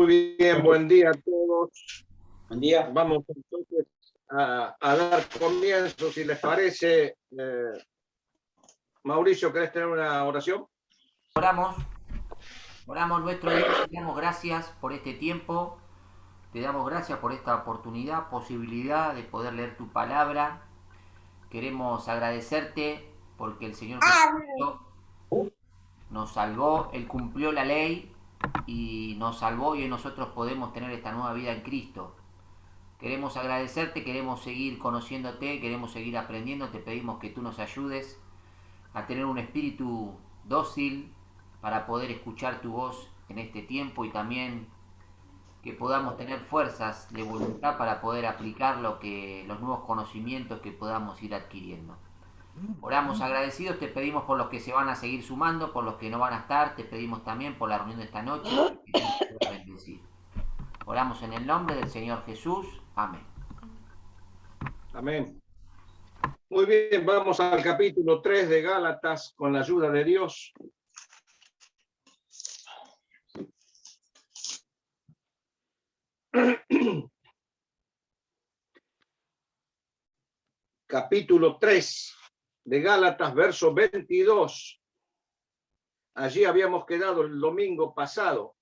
Muy bien, buen día a todos. Buen día. Vamos entonces a dar comienzo, si les parece. Mauricio, ¿querés tener una oración? Oramos nuestro Dios, te damos gracias por este tiempo, te damos gracias por esta oportunidad, posibilidad de poder leer tu palabra. Queremos agradecerte porque el Señor Jesucristo nos salvó, Él cumplió la ley y nos salvó y hoy nosotros podemos tener esta nueva vida en Cristo. Queremos agradecerte, queremos seguir conociéndote, queremos seguir aprendiendo, te pedimos que tú nos ayudes a tener un espíritu dócil para poder escuchar tu voz en este tiempo y también que podamos tener fuerzas de voluntad para poder aplicar los nuevos conocimientos que podamos ir adquiriendo. Oramos agradecidos, te pedimos por los que se van a seguir sumando, por los que no van a estar, te pedimos también por la reunión de esta noche, que Dios te pueda bendecir. Oramos en el nombre del Señor Jesús. Amén. Amén. Muy bien, vamos al capítulo 3 de Gálatas con la ayuda de Dios. Capítulo 3 de Gálatas, verso 22. Allí habíamos quedado el domingo pasado.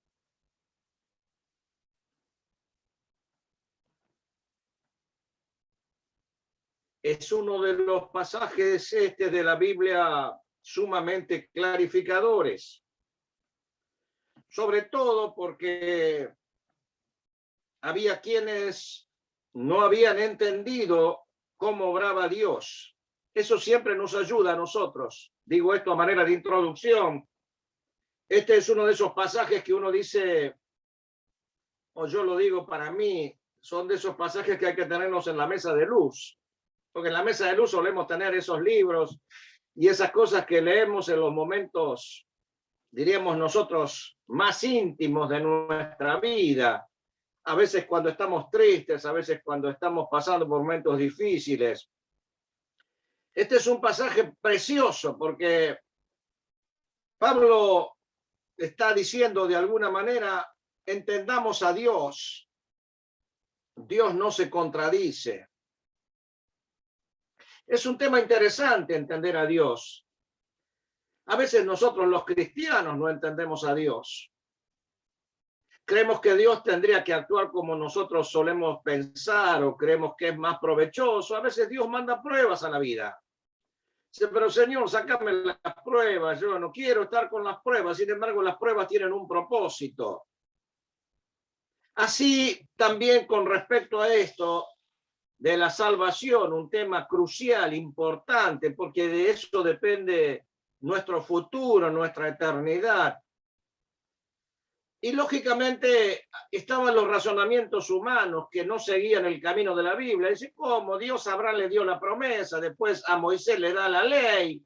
Es uno de los pasajes de la Biblia sumamente clarificadores, sobre todo porque había quienes no habían entendido cómo obraba Dios. Eso siempre nos ayuda a nosotros. Digo esto a manera de introducción. Este es uno de esos pasajes que uno dice, o yo lo digo para mí, son de esos pasajes que hay que tenernos en la mesa de luz. Porque en la mesa de luz solemos tener esos libros y esas cosas que leemos en los momentos, diríamos nosotros, más íntimos de nuestra vida. A veces cuando estamos tristes, a veces cuando estamos pasando por momentos difíciles. Este es un pasaje precioso porque Pablo está diciendo de alguna manera, entendamos a Dios. Dios no se contradice. Es un tema interesante entender a Dios. A veces nosotros los cristianos no entendemos a Dios. Creemos que Dios tendría que actuar como nosotros solemos pensar o creemos que es más provechoso. A veces Dios manda pruebas a la vida. Dice, pero Señor, sácame las pruebas. Yo no quiero estar con las pruebas. Sin embargo, las pruebas tienen un propósito. Así también con respecto a esto de la salvación, un tema crucial, importante, porque de eso depende nuestro futuro, nuestra eternidad. Y lógicamente estaban los razonamientos humanos que no seguían el camino de la Biblia. Dice, ¿cómo? Dios a Abraham le dio la promesa, después a Moisés le da la ley.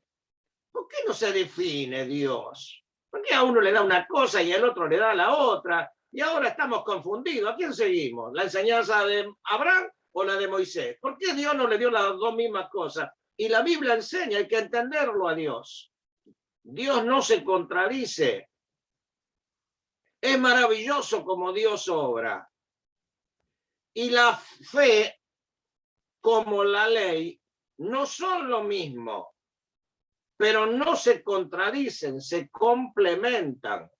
¿Por qué no se define Dios? ¿Por qué a uno le da una cosa y al otro le da la otra? Y ahora estamos confundidos. ¿A quién seguimos? ¿La enseñanza de Abraham o la de Moisés? ¿Por qué Dios no le dio las dos mismas cosas? Y la Biblia enseña, hay que entenderlo a Dios. Dios no se contradice. Es maravilloso como Dios obra. Y la fe, como la ley, no son lo mismo, pero no se contradicen, se complementan.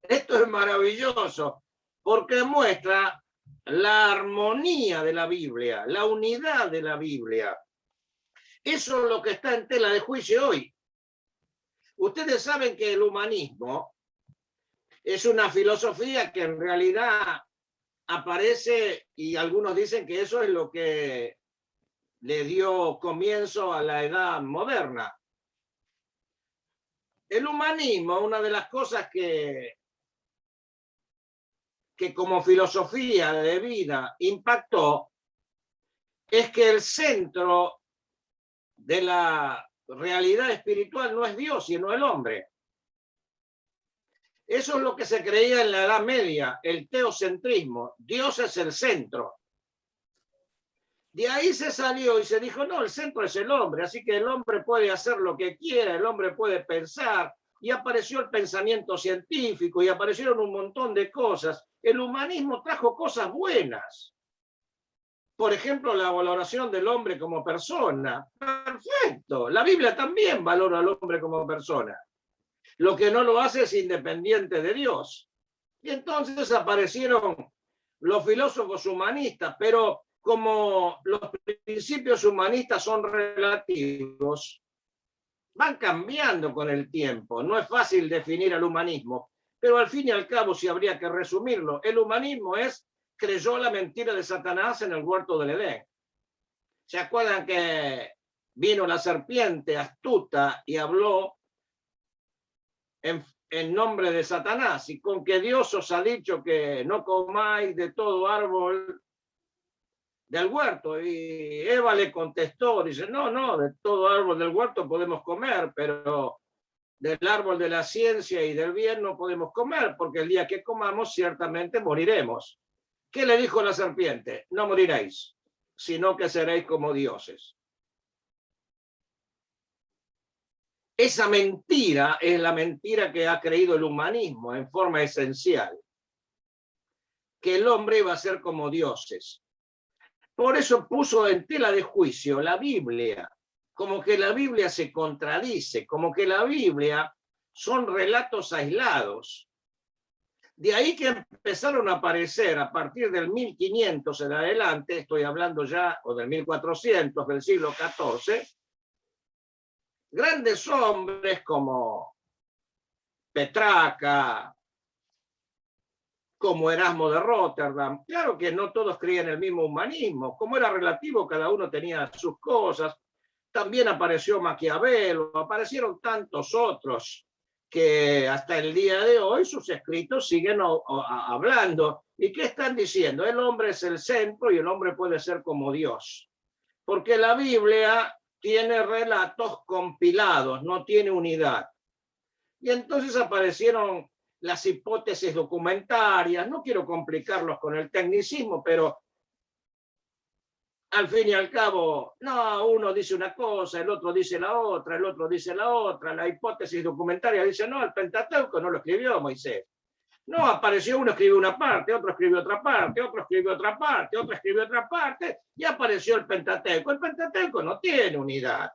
Esto es maravilloso porque muestra la armonía de la Biblia, la unidad de la Biblia. Eso es lo que está en tela de juicio hoy. Ustedes saben que el humanismo es una filosofía que en realidad aparece, y algunos dicen que eso es lo que le dio comienzo a la edad moderna. El humanismo, una de las cosas que como filosofía de vida impactó, es que el centro de la realidad espiritual no es Dios, sino el hombre. Eso es lo que se creía en la Edad Media, el teocentrismo. Dios es el centro. De ahí se salió y se dijo, no, el centro es el hombre, así que el hombre puede hacer lo que quiera, el hombre puede pensar, y apareció el pensamiento científico y aparecieron un montón de cosas. El humanismo trajo cosas buenas. Por ejemplo, la valoración del hombre como persona. Perfecto. La Biblia también valora al hombre como persona. Lo que no lo hace es independiente de Dios. Y entonces aparecieron los filósofos humanistas, pero como los principios humanistas son relativos, van cambiando con el tiempo. No es fácil definir el humanismo, pero al fin y al cabo, si habría que resumirlo, el humanismo creyó la mentira de Satanás en el huerto del Edén. ¿Se acuerdan que vino la serpiente astuta y habló en nombre de Satanás, y con que Dios os ha dicho que no comáis de todo árbol del huerto? Y Eva le contestó, dice, no, de todo árbol del huerto podemos comer, pero del árbol de la ciencia y del bien no podemos comer, porque el día que comamos ciertamente moriremos. ¿Qué le dijo la serpiente? No moriréis, sino que seréis como dioses. Esa mentira es la mentira que ha creído el humanismo en forma esencial, que el hombre iba a ser como dioses. Por eso puso en tela de juicio la Biblia, como que la Biblia se contradice, como que la Biblia son relatos aislados. De ahí que empezaron a aparecer a partir del 1500 en adelante, estoy hablando ya, o del 1400, del siglo XIV, grandes hombres como Petrarca, como Erasmo de Rotterdam. Claro que no todos creían el mismo humanismo, como era relativo, cada uno tenía sus cosas. También apareció Maquiavelo, aparecieron tantos otros que hasta el día de hoy sus escritos siguen hablando. ¿Y qué están diciendo? El hombre es el centro y el hombre puede ser como Dios. Porque la Biblia tiene relatos compilados, no tiene unidad. Y entonces aparecieron las hipótesis documentarias. No quiero complicarlos con el tecnicismo, pero al fin y al cabo, no, uno dice una cosa, el otro dice la otra, el otro dice la otra. La hipótesis documentaria dice, no, el Pentateuco no lo escribió Moisés. No, apareció uno, escribió una parte, otro escribió otra parte, otro escribió otra parte, otro escribió otra parte, y apareció el Pentateuco. El Pentateuco no tiene unidad.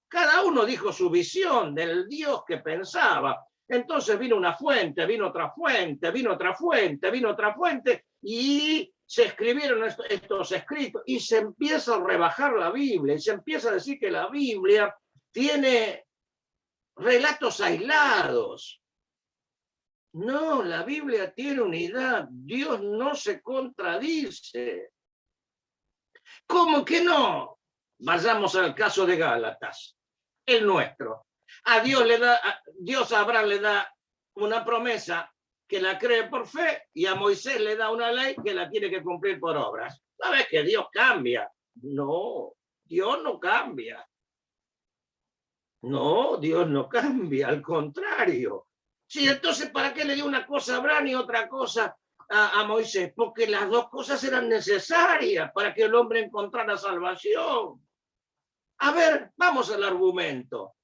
Cada uno dijo su visión del Dios que pensaba. Entonces vino una fuente, vino otra fuente, vino otra fuente, vino otra fuente, y se escribieron estos escritos, y se empieza a rebajar la Biblia, y se empieza a decir que la Biblia tiene relatos aislados. No, la Biblia tiene unidad. Dios no se contradice. ¿Cómo que no? Vayamos al caso de Gálatas, el nuestro. Dios a Abraham le da una promesa que la cree por fe, y a Moisés le da una ley que la tiene que cumplir por obras. ¿Sabes que Dios cambia? No, Dios no cambia. No, Dios no cambia, al contrario. Sí, entonces, ¿para qué le dio una cosa a Abraham y otra cosa a Moisés? Porque las dos cosas eran necesarias para que el hombre encontrara salvación. A ver, vamos al argumento.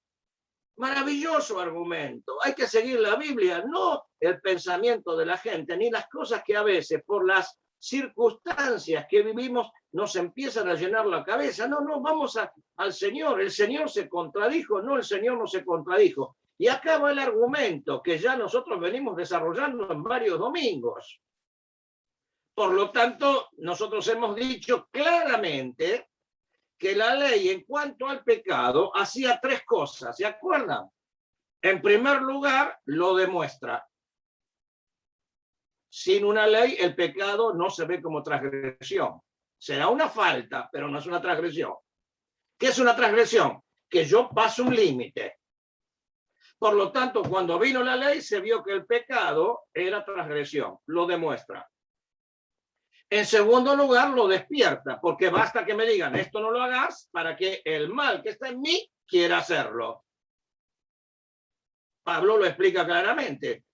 Maravilloso argumento. Hay que seguir la Biblia, no el pensamiento de la gente, ni las cosas que a veces, por las circunstancias que vivimos, nos empiezan a llenar la cabeza. No, vamos al Señor. El Señor se contradijo, no, el Señor no se contradijo. Y acá va el argumento que ya nosotros venimos desarrollando en varios domingos. Por lo tanto, nosotros hemos dicho claramente que la ley en cuanto al pecado hacía tres cosas, ¿se acuerdan? En primer lugar, lo demuestra. Sin una ley, el pecado no se ve como transgresión. Será una falta, pero no es una transgresión. ¿Qué es una transgresión? Que yo paso un límite. Por lo tanto, cuando vino la ley, se vio que el pecado era transgresión. Lo demuestra. En segundo lugar, lo despierta, porque basta que me digan, esto no lo hagas, para que el mal que está en mí quiera hacerlo. Pablo lo explica claramente.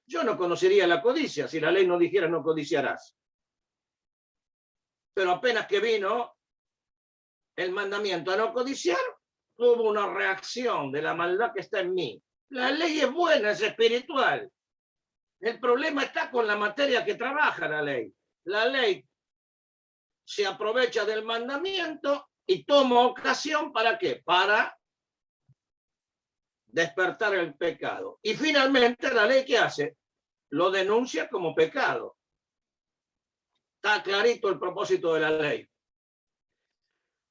Yo no conocería la codicia si la ley no dijera no codiciarás. Pero apenas que vino el mandamiento a no codiciar, tuvo una reacción de la maldad que está en mí. La ley es buena, es espiritual. El problema está con la materia que trabaja la ley. La ley se aprovecha del mandamiento y toma ocasión ¿para qué? Para despertar el pecado. Y finalmente la ley, ¿qué hace? Lo denuncia como pecado. Está clarito el propósito de la ley.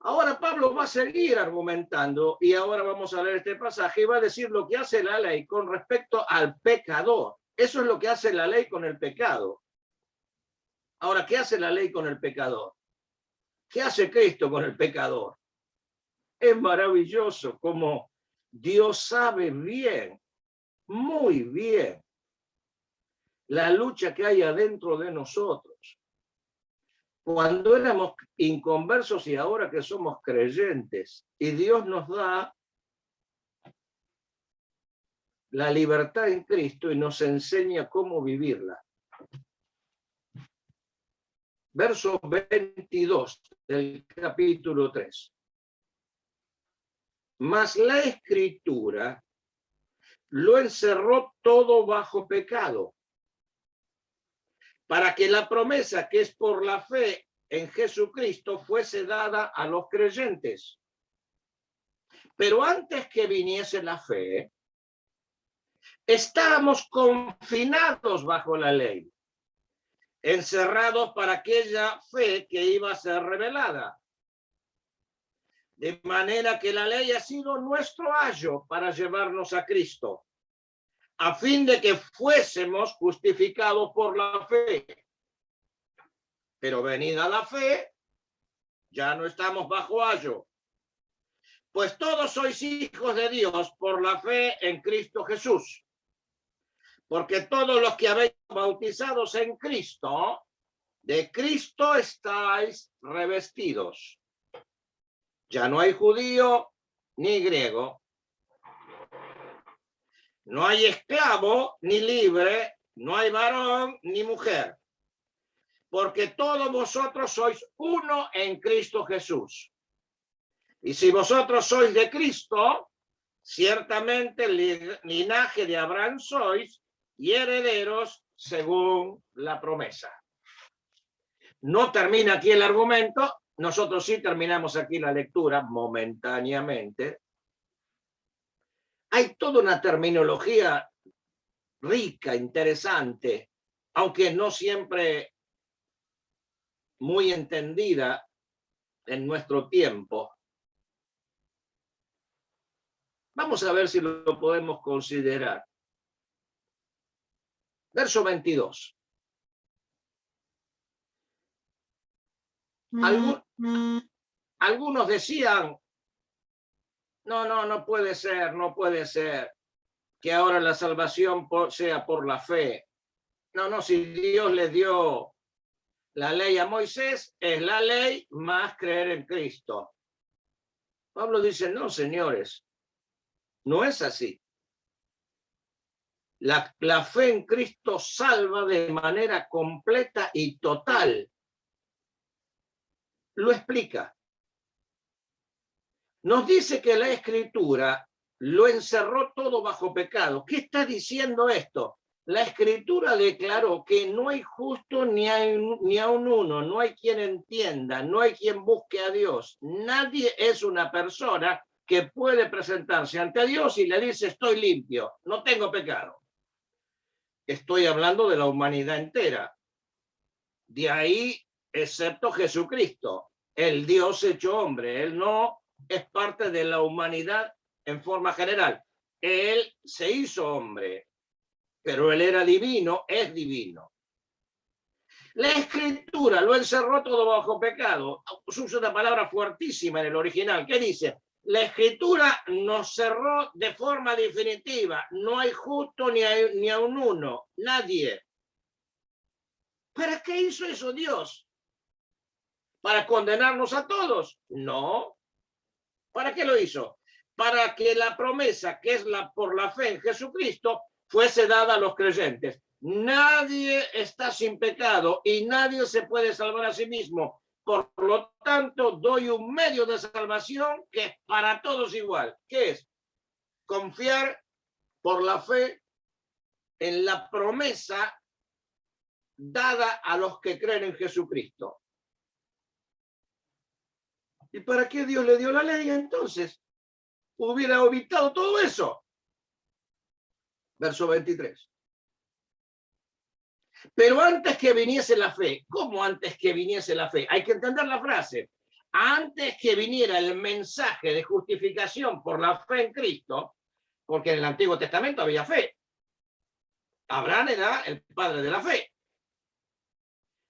Ahora Pablo va a seguir argumentando y ahora vamos a leer este pasaje y va a decir lo que hace la ley con respecto al pecador. Eso es lo que hace la ley con el pecado. Ahora, ¿qué hace la ley con el pecador? ¿Qué hace Cristo con el pecador? Es maravilloso como Dios sabe bien, muy bien, la lucha que hay adentro de nosotros. Cuando éramos inconversos y ahora que somos creyentes, y Dios nos da la libertad en Cristo y nos enseña cómo vivirla. Verso 22 del capítulo 3. Mas la Escritura lo encerró todo bajo pecado, para que la promesa que es por la fe en Jesucristo fuese dada a los creyentes. Pero antes que viniese la fe, estábamos confinados bajo la ley, encerrados para aquella fe que iba a ser revelada. De manera que la ley ha sido nuestro ayo para llevarnos a Cristo, a fin de que fuésemos justificados por la fe. Pero venida la fe, ya no estamos bajo ayo. Pues todos sois hijos de Dios por la fe en Cristo Jesús. Porque todos los que habéis bautizados en Cristo, de Cristo estáis revestidos. Ya no hay judío ni griego. No hay esclavo ni libre, no hay varón ni mujer. Porque todos vosotros sois uno en Cristo Jesús. Y si vosotros sois de Cristo, ciertamente el linaje de Abraham sois y herederos según la promesa. No termina aquí el argumento, nosotros sí terminamos aquí la lectura momentáneamente. Hay toda una terminología rica, interesante, aunque no siempre muy entendida en nuestro tiempo. Vamos a ver si lo podemos considerar. Verso 22. Algunos decían, no puede ser que ahora la salvación sea por la fe. No, si Dios le dio la ley a Moisés, es la ley más creer en Cristo. Pablo dice, no, señores, no es así. La fe en Cristo salva de manera completa y total. Lo explica. Nos dice que la Escritura lo encerró todo bajo pecado. ¿Qué está diciendo esto? La Escritura declaró que no hay justo ni a un uno, no hay quien entienda, no hay quien busque a Dios. Nadie es una persona que puede presentarse ante Dios y le dice, estoy limpio, no tengo pecado. Estoy hablando de la humanidad entera. De ahí, excepto Jesucristo, el Dios hecho hombre. Él no es parte de la humanidad en forma general. Él se hizo hombre, pero él era divino, es divino. La Escritura lo encerró todo bajo pecado. Usa una palabra fuertísima en el original. ¿Qué dice? La Escritura nos cerró de forma definitiva. No hay justo ni a un uno, nadie. ¿Para qué hizo eso Dios? ¿Para condenarnos a todos? No. ¿Para qué lo hizo? Para que la promesa, que es por la fe en Jesucristo, fuese dada a los creyentes. Nadie está sin pecado y nadie se puede salvar a sí mismo. por lo tanto doy un medio de salvación que es para todos igual. ¿Qué es? Confiar por la fe en la promesa dada a los que creen en Jesucristo. ¿Y para qué Dios le dio la ley entonces? Hubiera evitado todo eso. Verso 23. Pero antes que viniese la fe, ¿cómo antes que viniese la fe? Hay que entender la frase. Antes que viniera el mensaje de justificación por la fe en Cristo, porque en el Antiguo Testamento había fe. Abraham era el padre de la fe.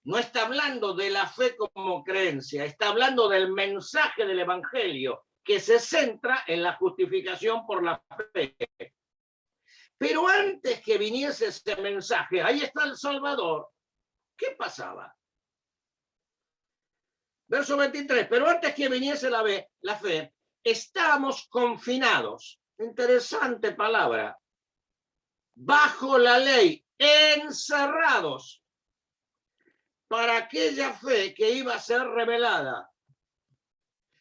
No está hablando de la fe como creencia, está hablando del mensaje del Evangelio que se centra en la justificación por la fe. Pero antes que viniese ese mensaje, ahí está el Salvador. ¿Qué pasaba? Verso 23, pero antes que viniese la fe, estábamos confinados. Interesante palabra. Bajo la ley, encerrados para aquella fe que iba a ser revelada.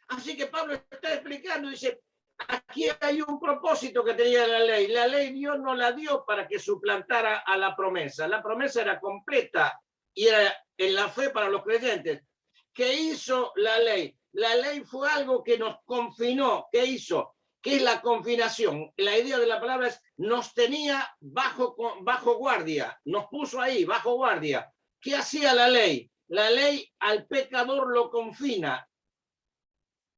Así que Pablo está explicando, dice, aquí hay un propósito que tenía la ley. La ley Dios no la dio para que suplantara a la promesa. La promesa era completa y era en la fe para los creyentes. ¿Qué hizo la ley? La ley fue algo que nos confinó. ¿Qué hizo? ¿Qué es la confinación? La idea de la palabra es nos tenía bajo guardia, nos puso ahí bajo guardia. ¿Qué hacía la ley? La ley al pecador lo confina,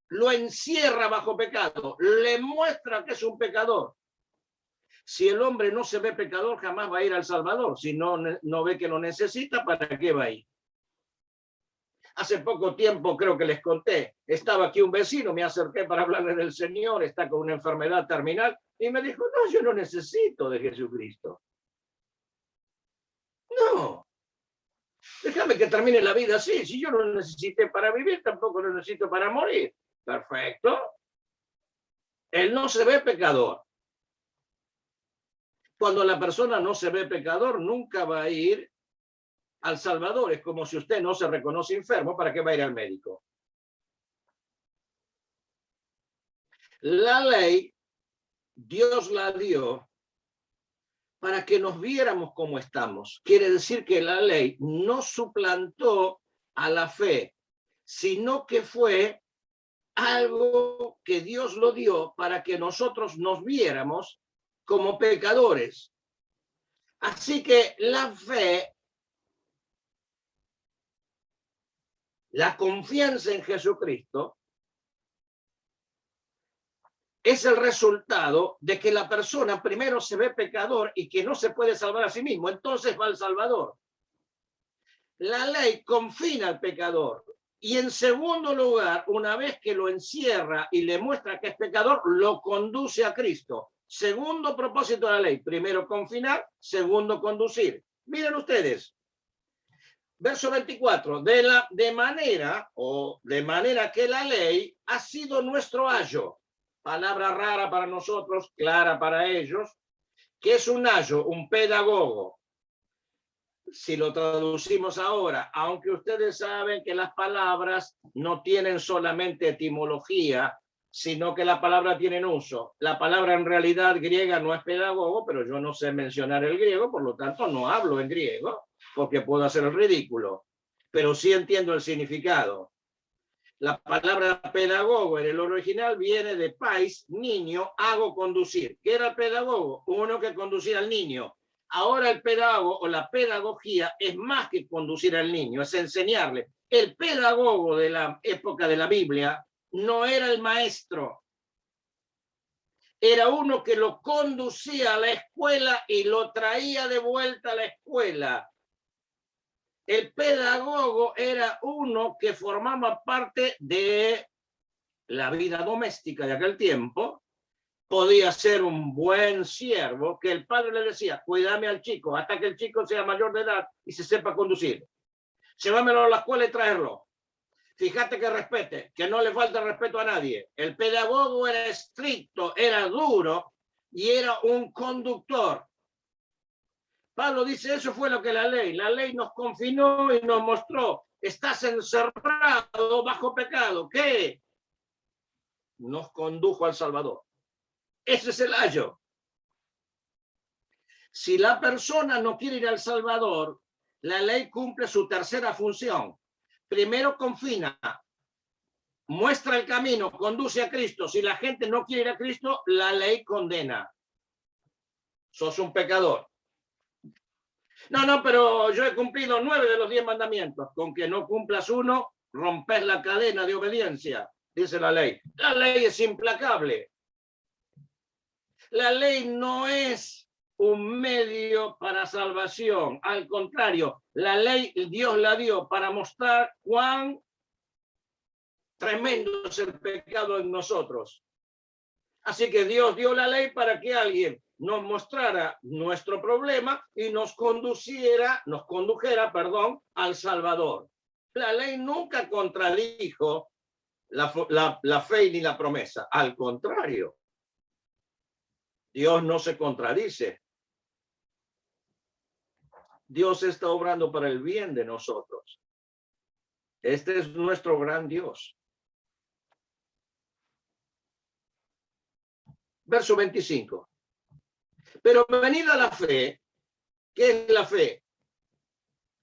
lo encierra bajo pecado, le muestra que es un pecador. Si el hombre no se ve pecador, jamás va a ir al Salvador. Si no ve que lo necesita, ¿para qué va a ir? Hace poco tiempo, creo que les conté, estaba aquí un vecino, me acerqué para hablarle del Señor, está con una enfermedad terminal, y me dijo, no, yo no necesito de Jesucristo. No. Déjame que termine la vida así. Si yo no lo necesité para vivir, tampoco lo necesito para morir. Perfecto. Él no se ve pecador. Cuando la persona no se ve pecador, nunca va a ir al Salvador. Es como si usted no se reconoce enfermo, ¿para qué va a ir al médico? La ley, Dios la dio para que nos viéramos como estamos. Quiere decir que la ley no suplantó a la fe, sino que fue algo que Dios lo dio para que nosotros nos viéramos como pecadores. Así que la fe, la confianza en Jesucristo, es el resultado de que la persona primero se ve pecador y que no se puede salvar a sí mismo, entonces va al Salvador. La ley confina al pecador y en segundo lugar, una vez que lo encierra y le muestra que es pecador, lo conduce a Cristo. Segundo propósito de la ley, primero confinar, segundo conducir. Miren ustedes, verso 24, de manera que la ley ha sido nuestro ayo. Palabra rara para nosotros, clara para ellos, que es un ayo, un pedagogo. Si lo traducimos ahora, aunque ustedes saben que las palabras no tienen solamente etimología, sino que la palabra tiene uso. La palabra en realidad griega no es pedagogo, pero yo no sé mencionar el griego, por lo tanto no hablo en griego, porque puedo hacer el ridículo, pero sí entiendo el significado. La palabra pedagogo en el original viene de pais, niño, hago conducir. ¿Qué era el pedagogo? Uno que conducía al niño. Ahora el pedagogo o la pedagogía es más que conducir al niño, es enseñarle. El pedagogo de la época de la Biblia no era el maestro. Era uno que lo conducía a la escuela y lo traía de vuelta a la escuela. El pedagogo era uno que formaba parte de la vida doméstica de aquel tiempo. Podía ser un buen siervo que el padre le decía, cuídame al chico hasta que el chico sea mayor de edad y se sepa conducir. Llévamelo a la escuela y traerlo. Fíjate que respete, que no le falta respeto a nadie. El pedagogo era estricto, era duro y era un conductor. Pablo dice, eso fue lo que la ley nos confinó y nos mostró, estás encerrado bajo pecado. ¿Qué? Nos condujo al Salvador. Ese es el ayo. Si la persona no quiere ir al Salvador, la ley cumple su tercera función. Primero confina, muestra el camino, conduce a Cristo. Si la gente no quiere ir a Cristo, la ley condena. Sos un pecador. No, pero yo he cumplido 9 de los 10 mandamientos. Con que no cumplas uno, rompes la cadena de obediencia, dice la ley. La ley es implacable. La ley no es un medio para salvación. Al contrario, la ley Dios la dio para mostrar cuán tremendo es el pecado en nosotros. Así que Dios dio la ley para que alguien nos mostrara nuestro problema y nos condujera, al Salvador. La ley nunca contradijo la fe ni la promesa. Al contrario, Dios no se contradice. Dios está obrando para el bien de nosotros. Este es nuestro gran Dios. Verso 25. Pero venida la fe, ¿qué es la fe?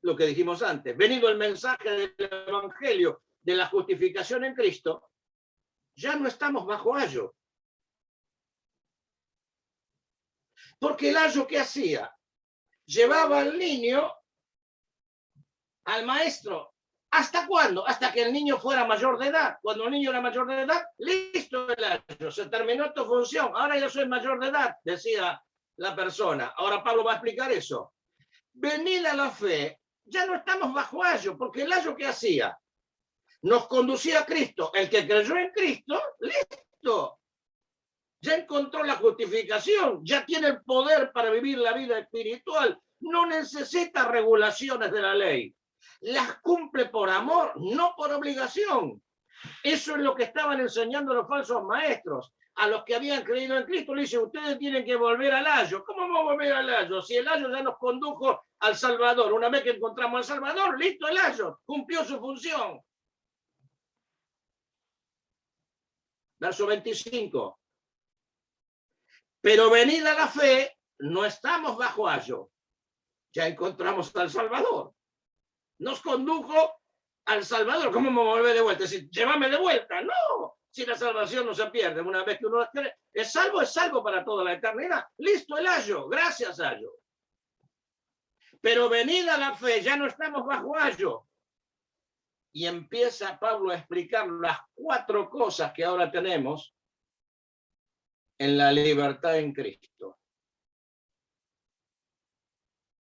Lo que dijimos antes. Venido el mensaje del Evangelio de la justificación en Cristo, ya no estamos bajo ayo. Porque el ayo, ¿qué hacía? Llevaba al niño al maestro. ¿Hasta cuándo? Hasta que el niño fuera mayor de edad. Cuando el niño era mayor de edad, listo el ayo, se terminó tu función. Ahora yo soy mayor de edad, decía la persona. Ahora Pablo va a explicar eso. Venida la fe, ya no estamos bajo ayo, porque el ayo, ¿qué hacía? Nos conducía a Cristo. El que creyó en Cristo, listo. Ya encontró la justificación, ya tiene el poder para vivir la vida espiritual. No necesita regulaciones de la ley. Las cumple por amor, no por obligación. Eso es lo que estaban enseñando los falsos maestros. A los que habían creído en Cristo, le dice, ustedes tienen que volver al ayo. ¿Cómo vamos a volver al ayo? Si el ayo ya nos condujo al Salvador. Una vez que encontramos al Salvador, listo el ayo, cumplió su función. Verso 25. Pero venida la fe, no estamos bajo ayo. Ya encontramos al Salvador. Nos condujo al Salvador. ¿Cómo me volver de vuelta? Si, llévame de vuelta. No, si la salvación no se pierde. Una vez que uno es salvo para toda la eternidad. Listo el ayo. Gracias, ayo. Pero venida la fe, ya no estamos bajo ayo. Y empieza Pablo a explicar las 4 cosas que ahora tenemos en la libertad en Cristo.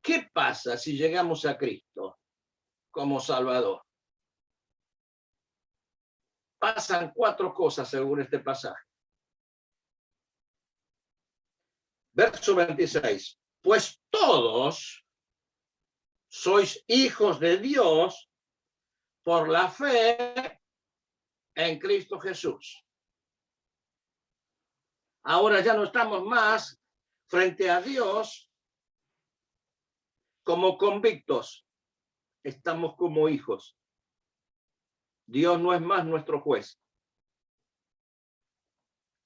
¿Qué pasa si llegamos a Cristo como Salvador? Pasan 4 cosas según este pasaje. Verso 26. Pues todos sois hijos de Dios por la fe en Cristo Jesús. Ahora ya no estamos más frente a Dios como convictos, estamos como hijos. Dios no es más nuestro juez,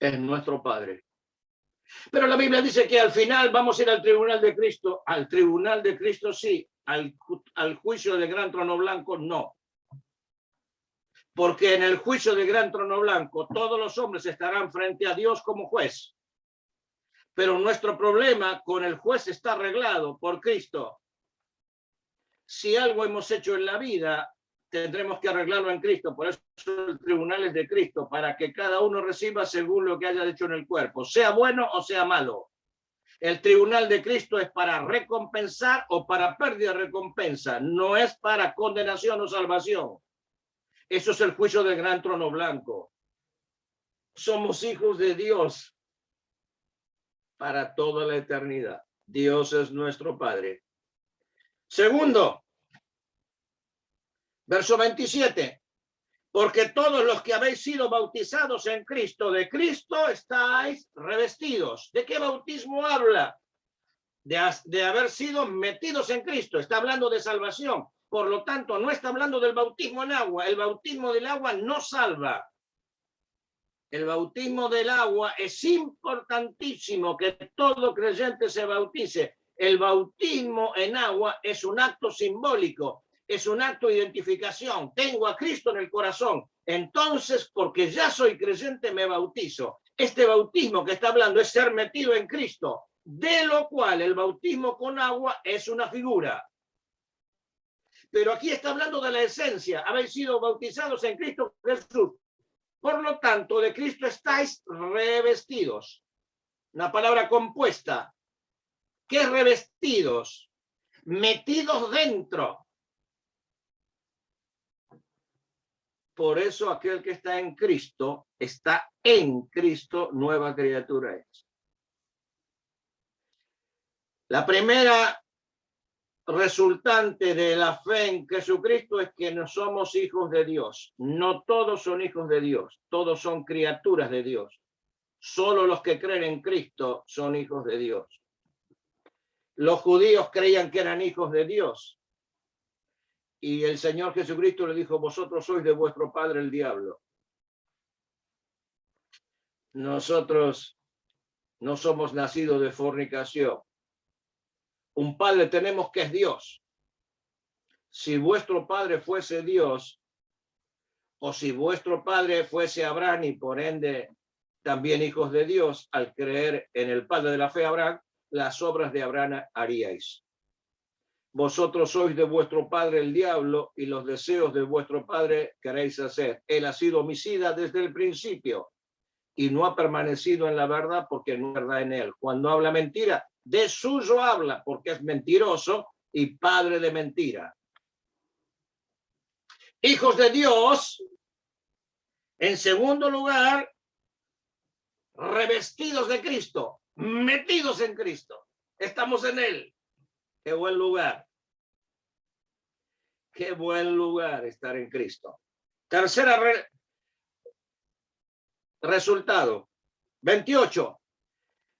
es nuestro Padre. Pero la Biblia dice que al final vamos a ir al tribunal de Cristo. Al tribunal de Cristo sí, al juicio del gran trono blanco no. Porque en el juicio del gran trono blanco todos los hombres estarán frente a Dios como juez. Pero nuestro problema con el juez está arreglado por Cristo. Si algo hemos hecho en la vida, tendremos que arreglarlo en Cristo. Por eso el tribunal es de Cristo, para que cada uno reciba según lo que haya hecho en el cuerpo, sea bueno o sea malo. El tribunal de Cristo es para recompensar o para pérdida de recompensa, no es para condenación o salvación. Eso es el juicio del gran trono blanco. Somos hijos de Dios para toda la eternidad. Dios es nuestro Padre. Segundo, verso 27. Porque todos los que habéis sido bautizados en Cristo, de Cristo estáis revestidos. ¿De qué bautismo habla? de haber sido metidos en Cristo. Está hablando de salvación. Por lo tanto, no está hablando del bautismo en agua. El bautismo del agua no salva. El bautismo del agua es importantísimo que todo creyente se bautice. El bautismo en agua es un acto simbólico, es un acto de identificación. Tengo a Cristo en el corazón. Entonces, porque ya soy creyente, me bautizo. Este bautismo que está hablando es ser metido en Cristo, de lo cual el bautismo con agua es una figura. Pero aquí está hablando de la esencia. Habéis sido bautizados en Cristo Jesús. Por lo tanto, de Cristo estáis revestidos. Una palabra compuesta. ¿Qué es revestidos? Metidos dentro. Por eso aquel que está en Cristo, nueva criatura es. La primera resultante de la fe en Jesucristo es que no somos hijos de Dios. No todos son hijos de Dios, todos son criaturas de Dios. Solo los que creen en Cristo son hijos de Dios. Los judíos creían que eran hijos de Dios. Y el Señor Jesucristo le dijo, vosotros sois de vuestro padre el diablo. Nosotros no somos nacidos de fornicación. Un padre tenemos que es Dios. Si vuestro padre fuese Dios, o si vuestro padre fuese Abraham y por ende también hijos de Dios, al creer en el padre de la fe Abraham, las obras de Abraham haríais. Vosotros sois de vuestro padre el diablo y los deseos de vuestro padre queréis hacer. Él ha sido homicida desde el principio y no ha permanecido en la verdad porque no es verdad en él. Cuando habla mentira, de suyo habla porque es mentiroso y padre de mentira. Hijos de Dios, en segundo lugar, revestidos de Cristo, metidos en Cristo. Estamos en él. Qué buen lugar. Qué buen lugar estar en Cristo. Tercera resultado. 28.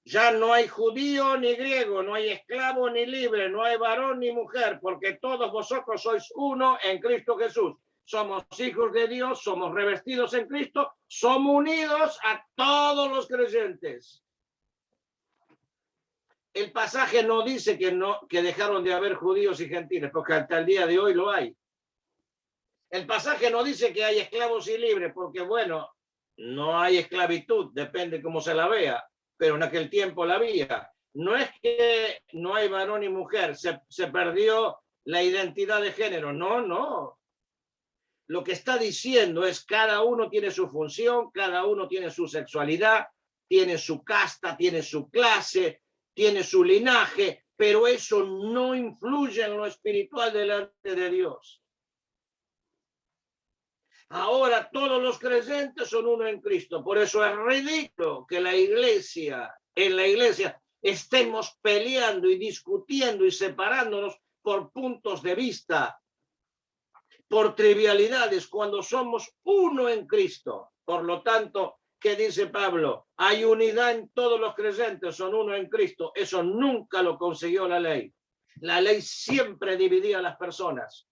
Ya no hay judío ni griego, no hay esclavo ni libre, no hay varón ni mujer, porque todos vosotros sois uno en Cristo Jesús. Somos hijos de Dios, somos revestidos en Cristo, somos unidos a todos los creyentes. El pasaje no dice que dejaron de haber judíos y gentiles, porque hasta el día de hoy lo hay. El pasaje no dice que hay esclavos y libres, porque bueno, no hay esclavitud, depende cómo se la vea, pero en aquel tiempo la había. No es que no hay varón y mujer, se perdió la identidad de género, no. Lo que está diciendo es cada uno tiene su función, cada uno tiene su sexualidad, tiene su casta, tiene su clase, tiene su linaje, pero eso no influye en lo espiritual delante de Dios. Ahora todos los creyentes son uno en Cristo. Por eso es ridículo que en la iglesia estemos peleando y discutiendo y separándonos por puntos de vista, por trivialidades, cuando somos uno en Cristo. Por lo tanto, ¿qué dice Pablo? Hay unidad en todos los creyentes, son uno en Cristo. Eso nunca lo consiguió la ley. La ley siempre dividía a las personas.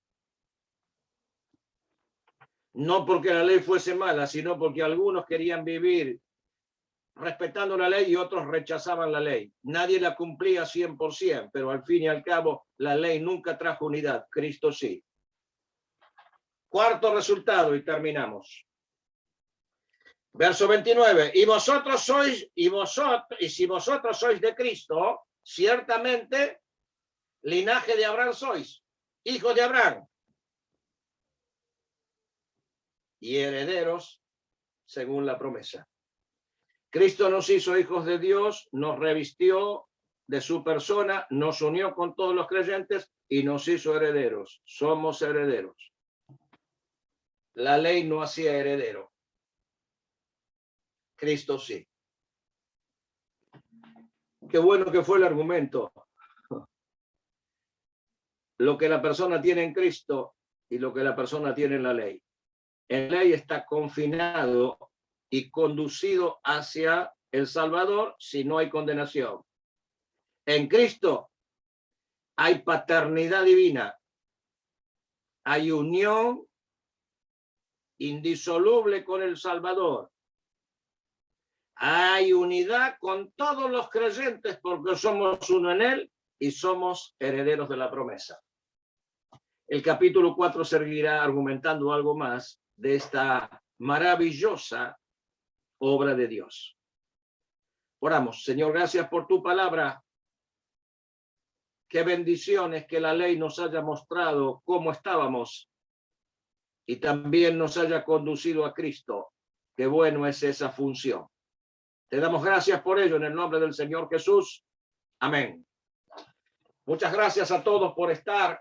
No porque la ley fuese mala, sino porque algunos querían vivir respetando la ley y otros rechazaban la ley. Nadie la cumplía 100%, pero al fin y al cabo la ley nunca trajo unidad, Cristo sí. Cuarto resultado y terminamos. Verso 29. Y si vosotros sois de Cristo, ciertamente linaje de Abraham sois, hijos de Abraham. Y herederos según la promesa. Cristo nos hizo hijos de Dios, nos revistió de su persona, nos unió con todos los creyentes y nos hizo herederos. Somos herederos. La ley no hacía heredero. Cristo sí. Qué bueno que fue el argumento. Lo que la persona tiene en Cristo y lo que la persona tiene en la ley. En la ley está confinado y conducido hacia el Salvador si no hay condenación. En Cristo hay paternidad divina, hay unión indisoluble con el Salvador, hay unidad con todos los creyentes porque somos uno en Él y somos herederos de la promesa. El capítulo 4 seguirá argumentando algo más de esta maravillosa obra de Dios. Oramos. Señor, gracias por tu palabra. Qué bendiciones que la ley nos haya mostrado cómo estábamos y también nos haya conducido a Cristo. Qué bueno es esa función. Te damos gracias por ello en el nombre del Señor Jesús. Amén. Muchas gracias a todos por estar.